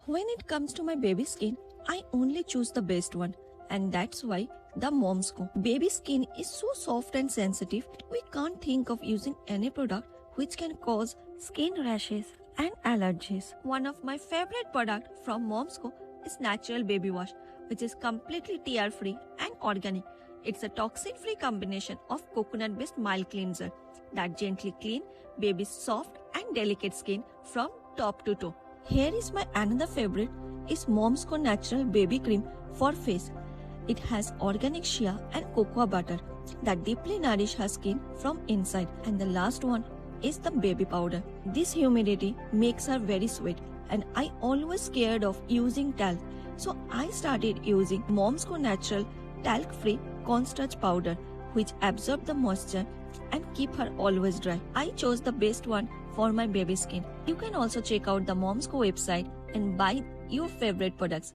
When it comes to my baby skin, I only choose the best one, and that's why the Mom's Co. Baby skin is so soft and sensitive, we can't think of using any product which can cause skin rashes and allergies. One of my favorite products from Mom's Co. is natural baby wash, which is completely tear-free and organic. It's a toxin-free combination of coconut-based mild cleanser that gently clean baby's soft and delicate skin from top to toe. Here is my another favorite is Mom's Co Natural Baby Cream for face. It has organic shea and cocoa butter that deeply nourish her skin from inside. And the last one is the baby powder. This humidity makes her very sweet, and I always scared of using talc. So I started using Mom's Co Natural Talc-Free Cornstarch Powder, which absorb the moisture and keep her always dry. I chose the best one for my baby skin. You can also check out the Mom's Co website and buy your favorite products.